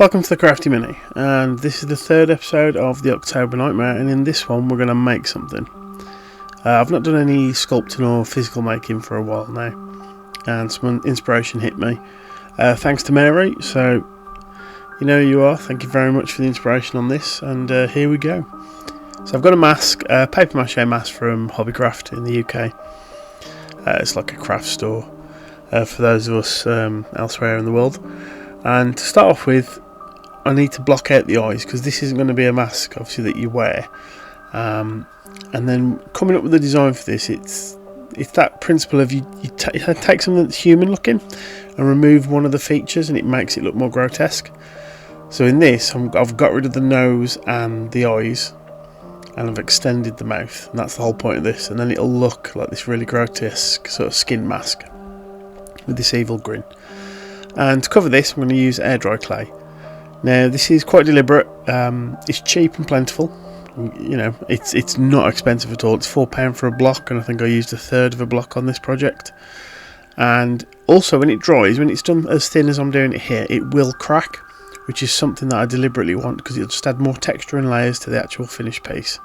Welcome to the Crafty Mini, and this is the third episode of the October Nightmare, and in this one we're going to make something. I've not done any sculpting or physical making for a while now, and some inspiration hit me. Thanks to Mary, so you know who you are. Thank you very much for the inspiration on this, and here we go. So I've got a mask, a paper mache mask from Hobbycraft in the UK. It's like a craft store for those of us elsewhere in the world. And to start off with, I need to block out the eyes because this isn't going to be a mask obviously that you wear. And then coming up with the design for this, it's that principle of you take something that's human looking and remove one of the features and it makes it look more grotesque. So in this I've got rid of the nose and the eyes and I've extended the mouth, and that's the whole point of this, and then it'll look like this really grotesque sort of skin mask with this evil grin. And to cover this I'm going to use air dry clay. Now this is quite deliberate. It's cheap and plentiful. You know, it's not expensive at all. It's £4 for a block, and I think I used a third of a block on this project. And also when it dries, when it's done as thin as I'm doing it here, it will crack, which is something that I deliberately want because it'll just add more texture and layers to the actual finished piece.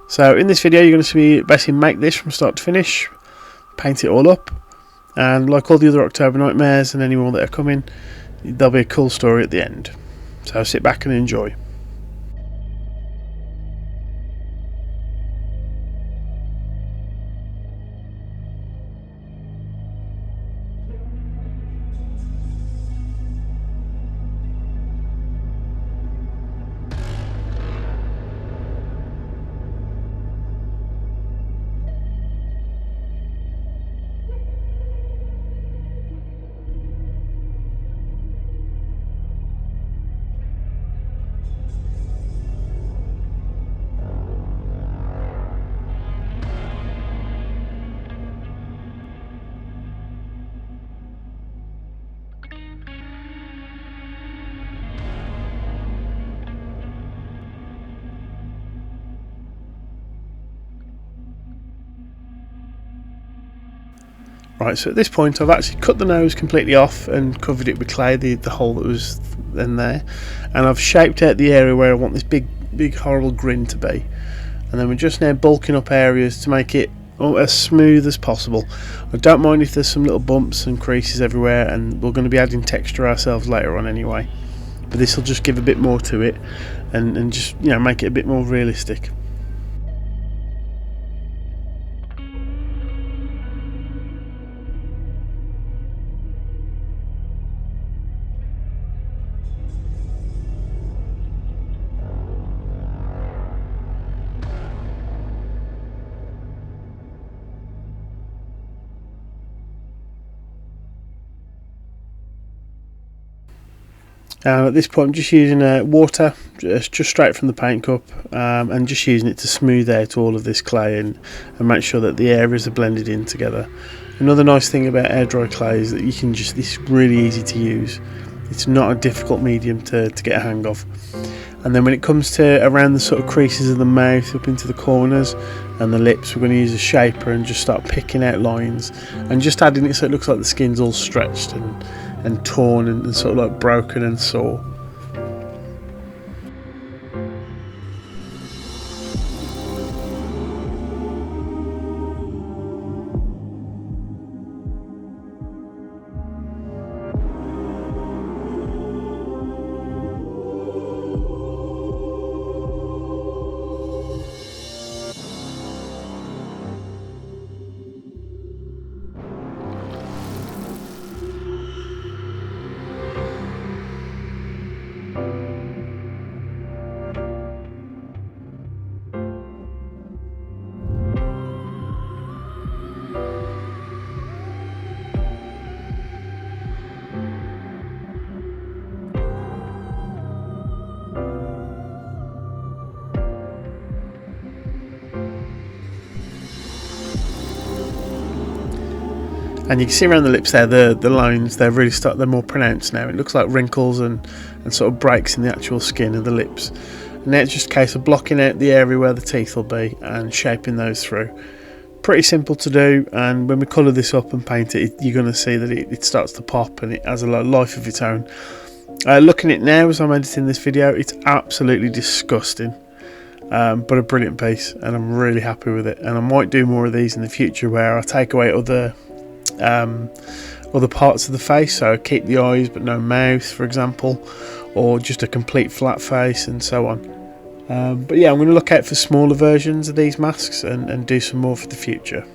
So in this video you're going to see basically make this from start to finish, paint it all up, and like all the other October Nightmares and any more that are coming, there'll be a cool story at the end. So sit back and enjoy. Right, so at this point I've actually cut the nose completely off and covered it with clay, the hole that was in there, and I've shaped out the area where I want this big horrible grin to be, and then we're just now bulking up areas to make it as smooth as possible. I don't mind if there's some little bumps and creases everywhere, and we're going to be adding texture ourselves later on anyway, but this will just give a bit more to it and just, you know, make it a bit more realistic. At this point I'm just using water, just straight from the paint cup, and just using it to smooth out all of this clay and make sure that the areas are blended in together. Another nice thing about air dry clay is that you can just, this is really easy to use. It's not a difficult medium to get a hang of. And then when it comes to around the sort of creases of the mouth, up into the corners and the lips, we're going to use a shaper and just start picking out lines and just adding it so it looks like the skin's all stretched and torn and sort of like broken and sore. And you can see around the lips there, the lines, they're more pronounced now. It looks like wrinkles and sort of breaks in the actual skin of the lips. And now it's just a case of blocking out the area where the teeth will be and shaping those through. Pretty simple to do, and when we colour this up and paint it, you're going to see that it starts to pop and it has a life of its own. Looking at it now as I'm editing this video, it's absolutely disgusting, but a brilliant piece, and I'm really happy with it. And I might do more of these in the future where I take away other parts of the face, so keep the eyes but no mouth, for example, or just a complete flat face and so on. But yeah, I'm going to look out for smaller versions of these masks and do some more for the future.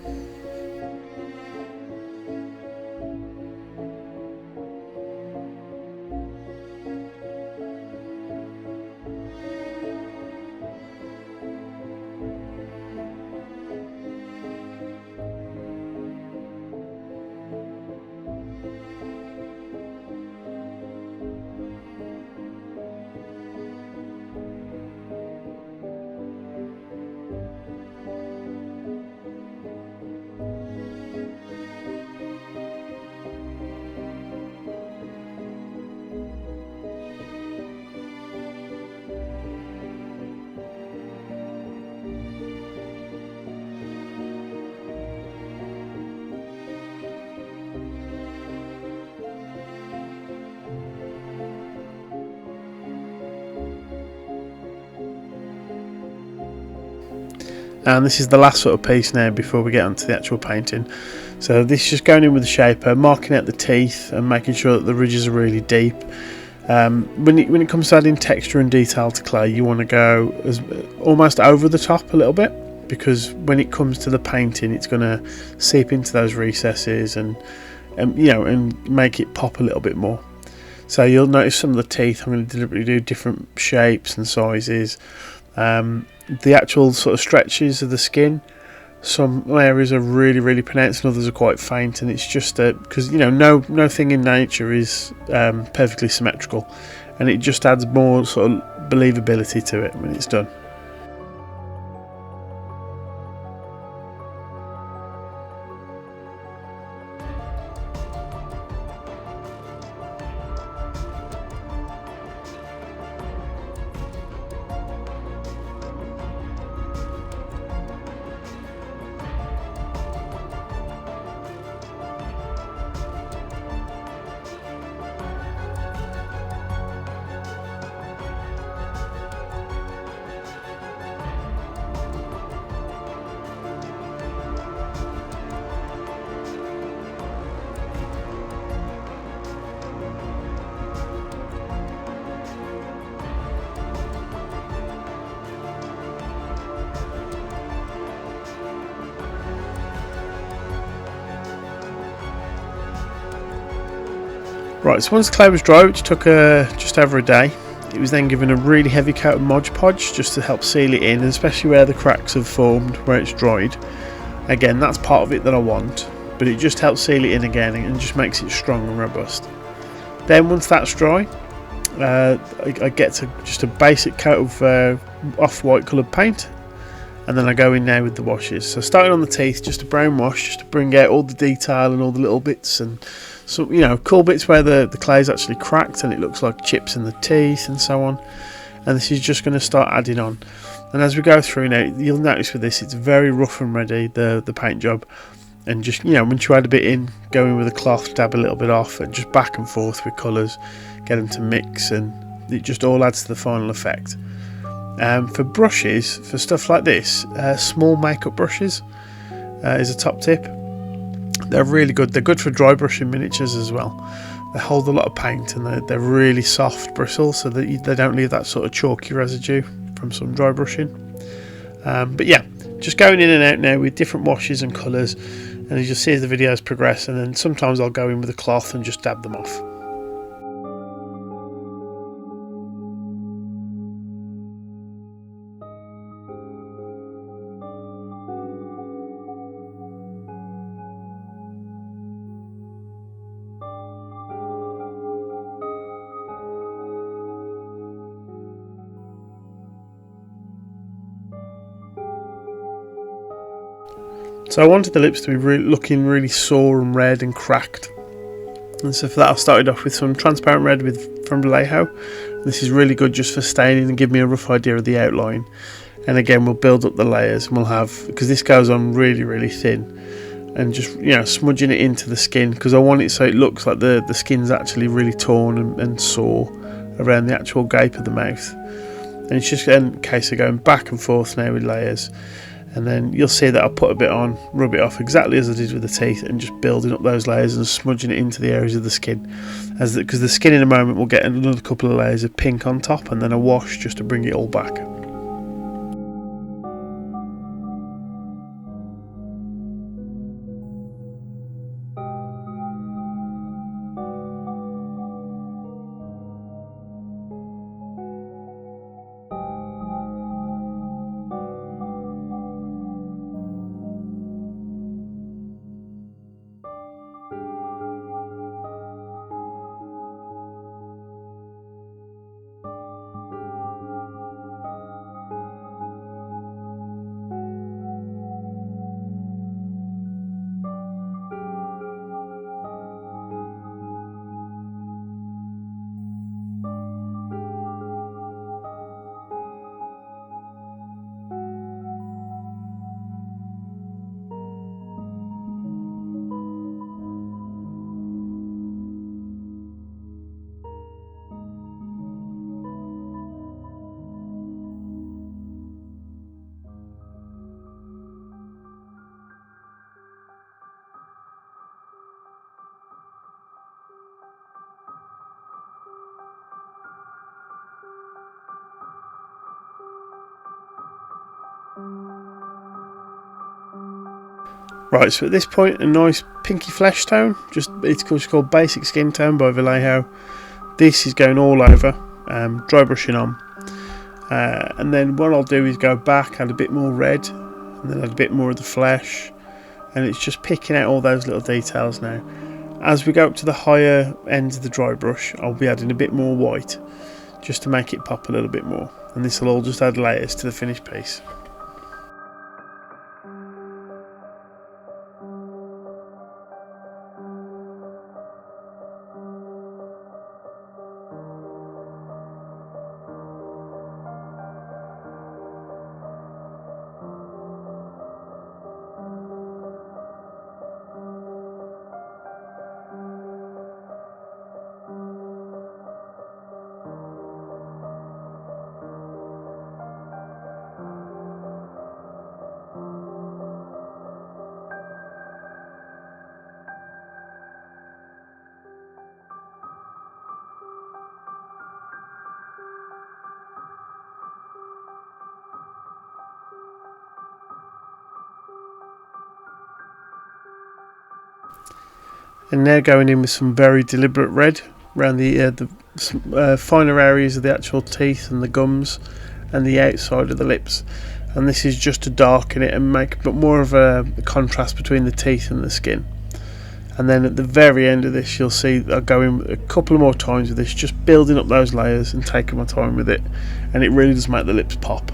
And this is the last sort of piece now before we get onto the actual painting. So this is just going in with the shaper, marking out the teeth and making sure that the ridges are really deep. When it comes to adding texture and detail to clay, you want to go almost over the top a little bit, because when it comes to the painting, it's going to seep into those recesses and make it pop a little bit more. So you'll notice some of the teeth I'm going to deliberately do different shapes and sizes. The actual sort of stretches of the skin, some areas are really pronounced and others are quite faint, and it's just because no thing in nature is perfectly symmetrical, and it just adds more sort of believability to it when it's done. Right, so once the clay was dry, which took just over a day, it was then given a really heavy coat of Modge Podge just to help seal it in, especially where the cracks have formed where it's dried. Again, that's part of it that I want, but it just helps seal it in again and just makes it strong and robust. Then once that's dry, I get just a basic coat of off-white coloured paint, and then I go in now with the washes. So starting on the teeth, just a brown wash just to bring out all the detail and all the little bits and some cool bits where the clay's actually cracked and it looks like chips in the teeth and so on. And this is just going to start adding on, and as we go through now, you'll notice with this it's very rough and ready, the paint job, and just once you add a bit in, go in with a cloth, dab a little bit off, and just back and forth with colours, get them to mix, and it just all adds to the final effect. For brushes, for stuff like this, small makeup brushes is a top tip. They're really good. They're good for dry brushing miniatures as well. They hold a lot of paint, and they're really soft bristles, so that they don't leave that sort of chalky residue from some dry brushing. But yeah, just going in and out now with different washes and colours, and as you'll see as the videos progress, and then sometimes I'll go in with a cloth and just dab them off. So I wanted the lips to be looking really sore and red and cracked, and so for that I started off with some transparent red from Vallejo. This is really good just for staining and give me a rough idea of the outline. And again, we'll build up the layers, and we'll have, because this goes on really thin, and just, you know, smudging it into the skin, because I want it so it looks like the skin's actually really torn and sore around the actual gape of the mouth. And it's just a case of going back and forth now with layers, and then you'll see that I'll put a bit on, rub it off exactly as I did with the teeth, and just building up those layers and smudging it into the areas of the skin, because the skin in a moment will get another couple of layers of pink on top, and then a wash just to bring it all back. Right, so at this point, a nice pinky flesh tone. It's called Basic Skin Tone by Vallejo. This is going all over, dry brushing on. And then what I'll do is go back, add a bit more red, and then add a bit more of the flesh. And it's just picking out all those little details now. As we go up to the higher ends of the dry brush, I'll be adding a bit more white, just to make it pop a little bit more. And this will all just add layers to the finished piece. And now going in with some very deliberate red around the finer areas of the actual teeth and the gums and the outside of the lips. And this is just to darken it and make a bit more of a contrast between the teeth and the skin. And then at the very end of this, you'll see I'll go in a couple more times with this, just building up those layers and taking my time with it, and it really does make the lips pop.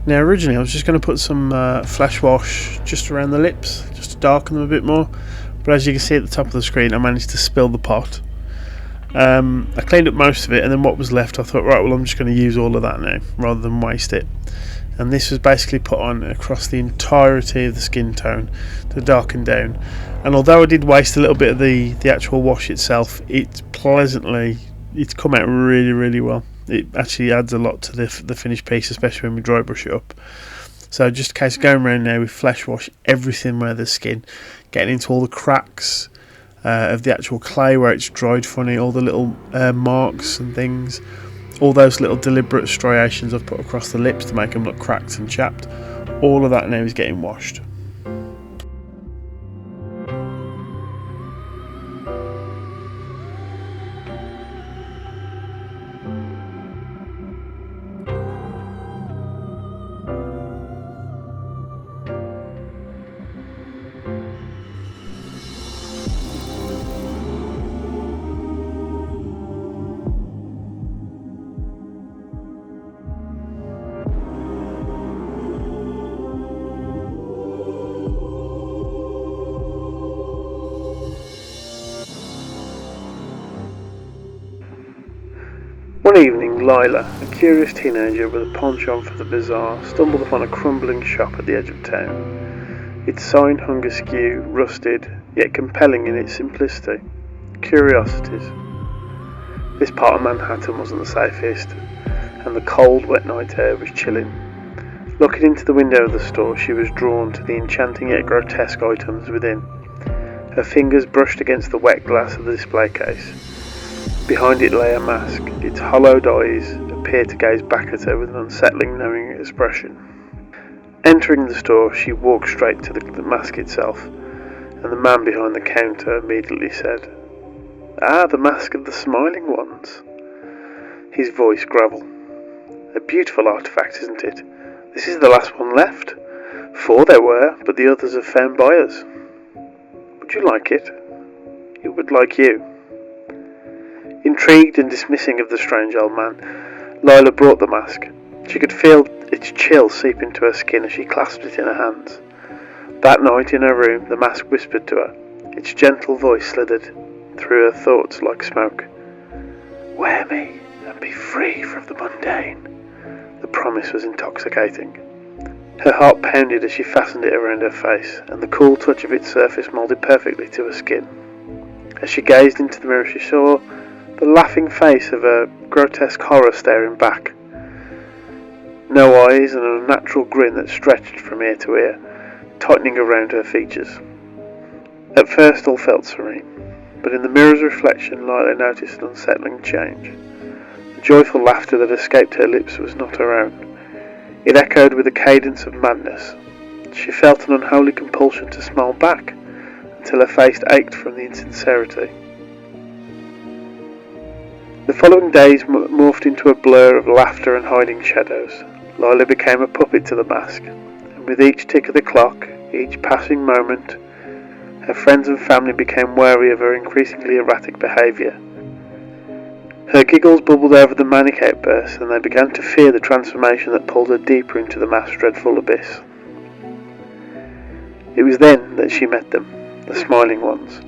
Now originally I was just going to put some flesh wash just around the lips, just to darken them a bit more, but as you can see at the top of the screen, I managed to spill the pot. I cleaned up most of it, and then what was left I thought, right, well I'm just going to use all of that now rather than waste it. And this was basically put on across the entirety of the skin tone to darken down. And although I did waste a little bit of the actual wash itself, it's come out really, really well. It actually adds a lot to the finished piece, especially when we dry brush it up. So just in case, going around now with flesh wash everything where there's skin, getting into all the cracks, of the actual clay where it's dried funny, all the little marks and things, all those little deliberate striations I've put across the lips to make them look cracked and chapped. All of that now is getting washed. One evening, Lila, a curious teenager with a penchant for the bizarre, stumbled upon a crumbling shop at the edge of town. Its sign hung askew, rusted, yet compelling in its simplicity. Curiosities. This part of Manhattan wasn't the safest, and the cold, wet night air was chilling. Looking into the window of the store, she was drawn to the enchanting yet grotesque items within. Her fingers brushed against the wet glass of the display case. Behind it lay a mask. Its hollowed eyes appeared to gaze back at her with an unsettling, knowing expression. Entering the store, she walked straight to the mask itself, and the man behind the counter immediately said, "Ah, the mask of the smiling ones." His voice graveled. "A beautiful artifact, isn't it? This is the last one left. 4 there were, but the others have found buyers. Would you like it? It would like you." Intrigued and dismissing of the strange old man, Lila brought the mask. She could feel its chill seep into her skin as she clasped it in her hands. That night in her room, the mask whispered to her. Its gentle voice slithered through her thoughts like smoke. "Wear me and be free from the mundane." The promise was intoxicating. Her heart pounded as she fastened it around her face, and the cool touch of its surface moulded perfectly to her skin. As she gazed into the mirror, she saw the laughing face of a grotesque horror staring back. No eyes and an unnatural grin that stretched from ear to ear, tightening around her features. At first all felt serene, but in the mirror's reflection Lila noticed an unsettling change. The joyful laughter that escaped her lips was not her own. It echoed with a cadence of madness. She felt an unholy compulsion to smile back, until her face ached from the insincerity. The following days morphed into a blur of laughter and hiding shadows. Lila became a puppet to the mask, and with each tick of the clock, each passing moment, her friends and family became wary of her increasingly erratic behaviour. Her giggles bubbled over the manic outbursts, and they began to fear the transformation that pulled her deeper into the mask's dreadful abyss. It was then that she met them, the smiling ones.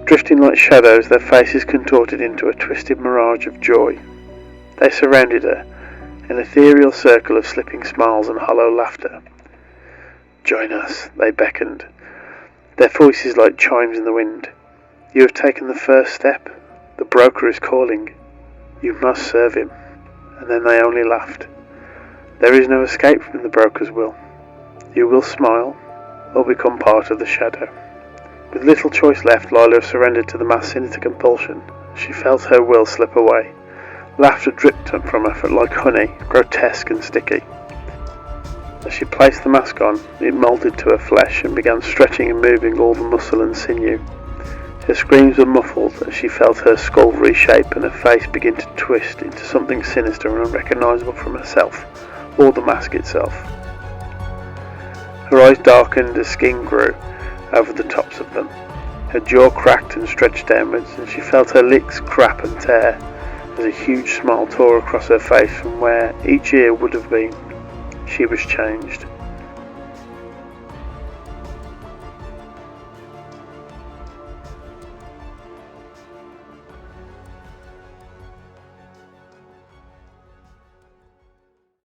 Drifting like shadows, their faces contorted into a twisted mirage of joy. They surrounded her, an ethereal circle of slipping smiles and hollow laughter. "Join us," they beckoned, their voices like chimes in the wind. "You have taken the first step. The broker is calling. You must serve him." And then they only laughed. There is no escape from the broker's will. You will smile, or become part of the shadow. With little choice left, Lila surrendered to the mask's sinister compulsion. She felt her will slip away. Laughter dripped from her like honey, grotesque and sticky. As she placed the mask on, it moulded to her flesh and began stretching and moving all the muscle and sinew. Her screams were muffled as she felt her skull reshape and her face begin to twist into something sinister and unrecognisable from herself, or the mask itself. Her eyes darkened as skin grew over the tops of them. Her jaw cracked and stretched downwards, and she felt her lips crack and tear as a huge smile tore across her face from where each ear would have been. She was changed.